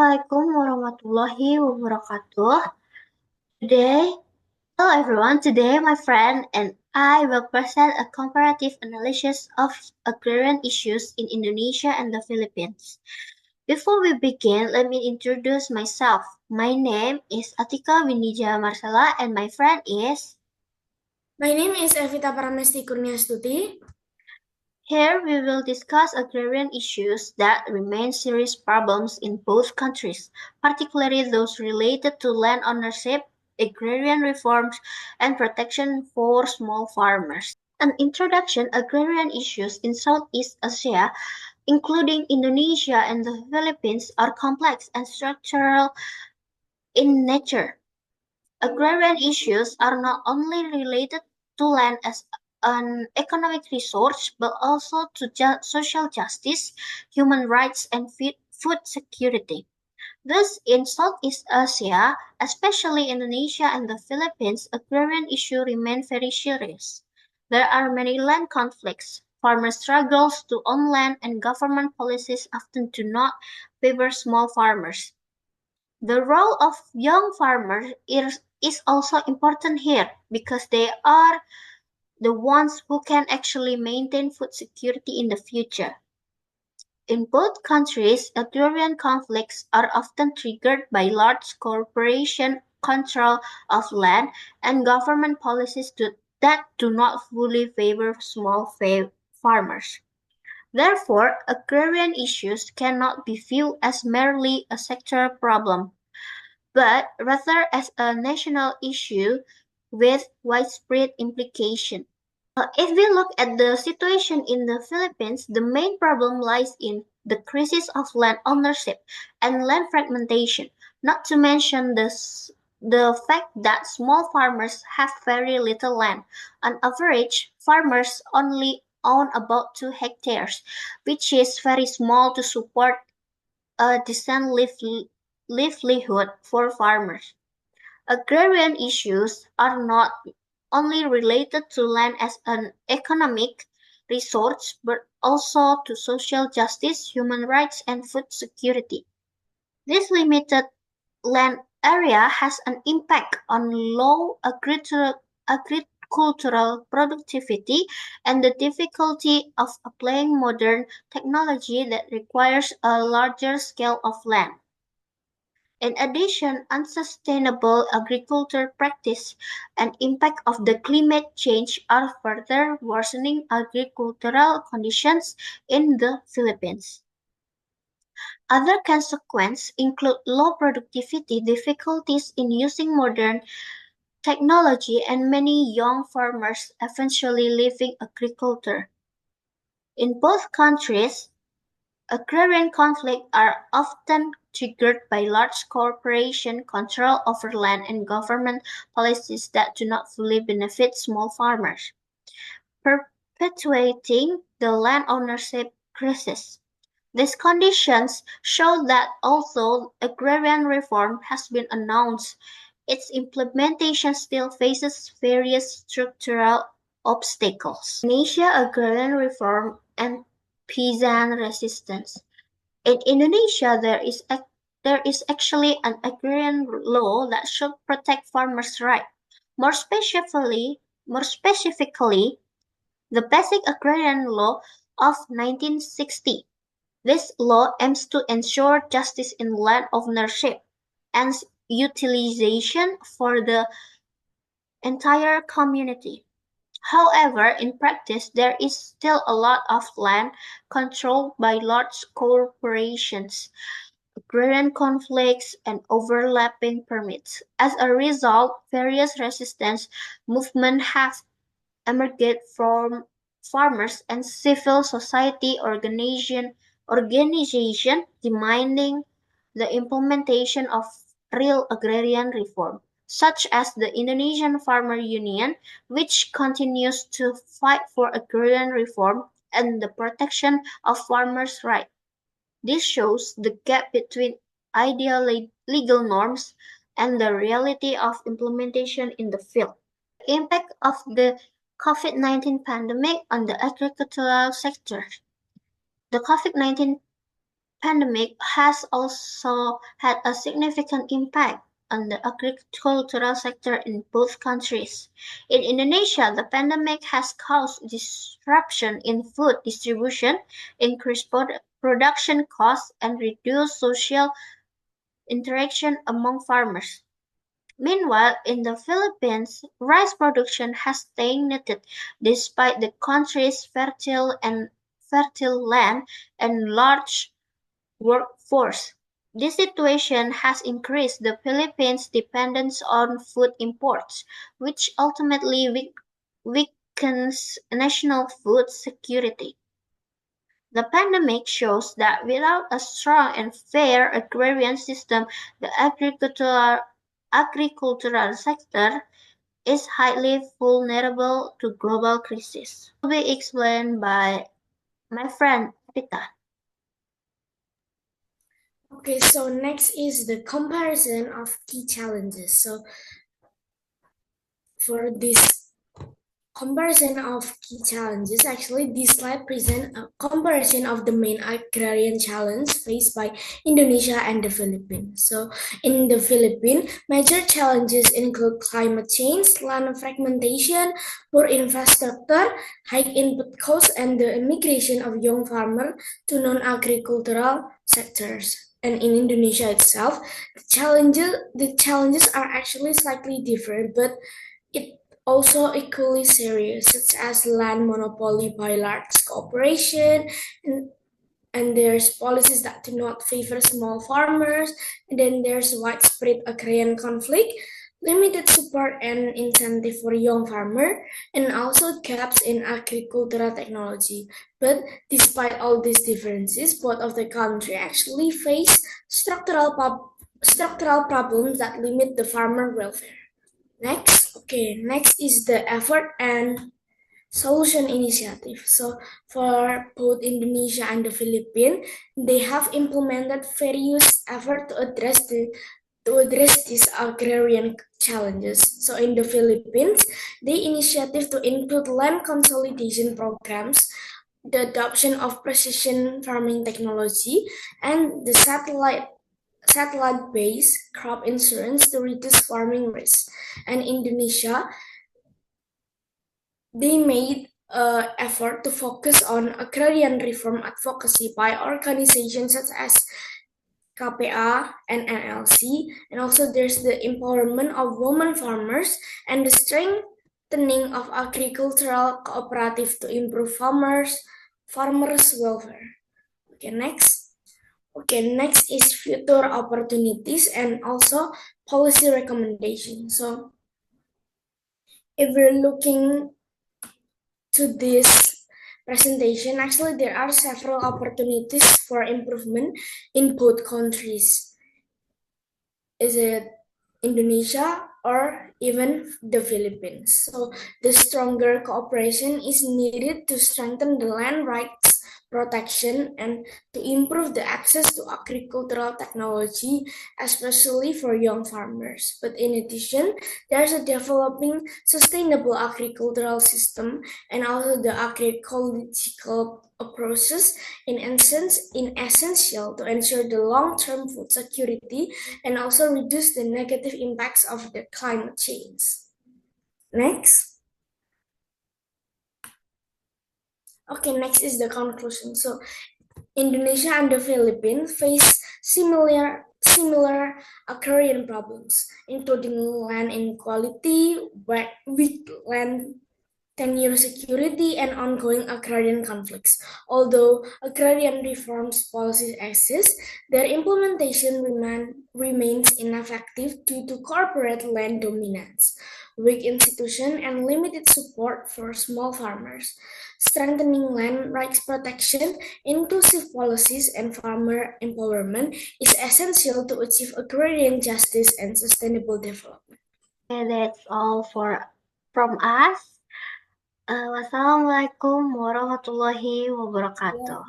Assalamualaikum warahmatullahi wabarakatuh. Today, hello everyone. Today, my friend and I will present a comparative analysis of agrarian issues in Indonesia and the Philippines. Before we begin, let me introduce myself. My name is Atika Winija Marsala, and my friend is. My name is Evita Paramesti Kurniastuti. Here we will discuss agrarian issues that remain serious problems in both countries, particularly those related to land ownership, agrarian reforms, and protection for small farmers. An introduction: agrarian issues in Southeast Asia, including Indonesia and the Philippines, are complex and structural in nature. Agrarian issues are not only related to land as an economic resource, but also to social justice, human rights, and food security. Thus, in Southeast Asia, especially Indonesia and the Philippines, agrarian issues remain very serious. There are many land conflicts, farmer struggles to own land, and government policies often do not favor small farmers. The role of young farmers is also important here because they are the ones who can actually maintain food security in the future. In both countries, agrarian conflicts are often triggered by large corporation control of land and government policies that do not fully favor small farmers. Therefore, agrarian issues cannot be viewed as merely a sectoral problem, but rather as a national issue with widespread implications. If we look at the situation in the Philippines, the main problem lies in the crisis of land ownership and land fragmentation, not to mention the fact that small farmers have very little land. On average, farmers only own about 2 hectares, which is very small to support a decent livelihood for farmers. Agrarian issues are not only related to land as an economic resource, but also to social justice, human rights, and food security. This limited land area has an impact on low agricultural productivity and the difficulty of applying modern technology that requires a larger scale of land. In addition, unsustainable agriculture practice and impact of the climate change are further worsening agricultural conditions in the Philippines. Other consequences include low productivity, difficulties in using modern technology, and many young farmers eventually leaving agriculture. In both countries, agrarian conflicts are often triggered by large corporation control over land and government policies that do not fully benefit small farmers, perpetuating the land ownership crisis. These conditions show that although agrarian reform has been announced, its implementation still faces various structural obstacles. In Asia, agrarian reform and peasant resistance. In Indonesia, there is actually an agrarian law that should protect farmers' rights. More specifically, more specifically, the Basic Agrarian Law of 1960. This law aims to ensure justice in land ownership and utilization for the entire community. However, in practice, there is still a lot of land controlled by large corporations, agrarian conflicts, and overlapping permits. As a result, various resistance movements have emerged from farmers and civil society organization demanding the implementation of real agrarian reform, such as the Indonesian Farmer Union, which continues to fight for agrarian reform and the protection of farmers' rights. This shows the gap between ideal legal norms and the reality of implementation in the field. The impact of the COVID-19 pandemic on the agricultural sector. The COVID-19 pandemic has also had a significant impact on the agricultural sector in both countries. In Indonesia, the pandemic has caused disruption in food distribution, increased production costs, and reduced social interaction among farmers. Meanwhile, in the Philippines, rice production has stagnated despite the country's fertile land and large workforce. This situation has increased the Philippines' dependence on food imports, which ultimately weakens national food security. The pandemic shows that without a strong and fair agrarian system, the agricultural sector is highly vulnerable to global crisis. Will be explained by my friend Pita. Okay, so next is the comparison of key challenges. So for this comparison of key challenges, actually this slide presents a comparison of the main agrarian challenge faced by Indonesia and the Philippines. So in the Philippines, major challenges include climate change, land fragmentation, poor infrastructure, high input costs, and the immigration of young farmers to non-agricultural sectors. And in Indonesia itself, the challenges are actually slightly different, but it also equally serious, such as land monopoly by large corporation, and there's policies that do not favor small farmers, and then there's widespread agrarian conflict, limited support and incentive for young farmers, and also gaps in agricultural technology. But despite all these differences, both of the country actually face structural problems that limit the farmer welfare. Next is the effort and solution initiative. So for both Indonesia and the Philippines, they have implemented various efforts to address these agrarian challenges. So in the Philippines, the initiative to include land consolidation programs, the adoption of precision farming technology, and the satellite-based crop insurance to reduce farming risk. And Indonesia, they made an effort to focus on agrarian reform advocacy by organizations such as KPA and NLC, and also there's the empowerment of women farmers and the strengthening of agricultural cooperative to improve farmers' welfare. Next is future opportunities and also policy recommendations. So if we're looking to this presentation, actually there are several opportunities for improvement in both countries. Is it Indonesia or even the Philippines? So the stronger cooperation is needed to strengthen the land rights protection and to improve the access to agricultural technology, especially for young farmers. But in addition, there's a developing sustainable agricultural system and also the agroecological approaches in essential to ensure the long-term food security and also reduce the negative impacts of the climate change. Next is the conclusion. So Indonesia and the Philippines face similar agrarian problems, including land inequality, weak land tenure security, and ongoing agrarian conflicts. Although agrarian reforms policies exist, their implementation remains ineffective due to corporate land dominance, weak institutions, and limited support for small farmers. Strengthening land rights protection, inclusive policies, and farmer empowerment is essential to achieve agrarian justice and sustainable development. Okay, that's all from us. Wassalamualaikum warahmatullahi wabarakatuh.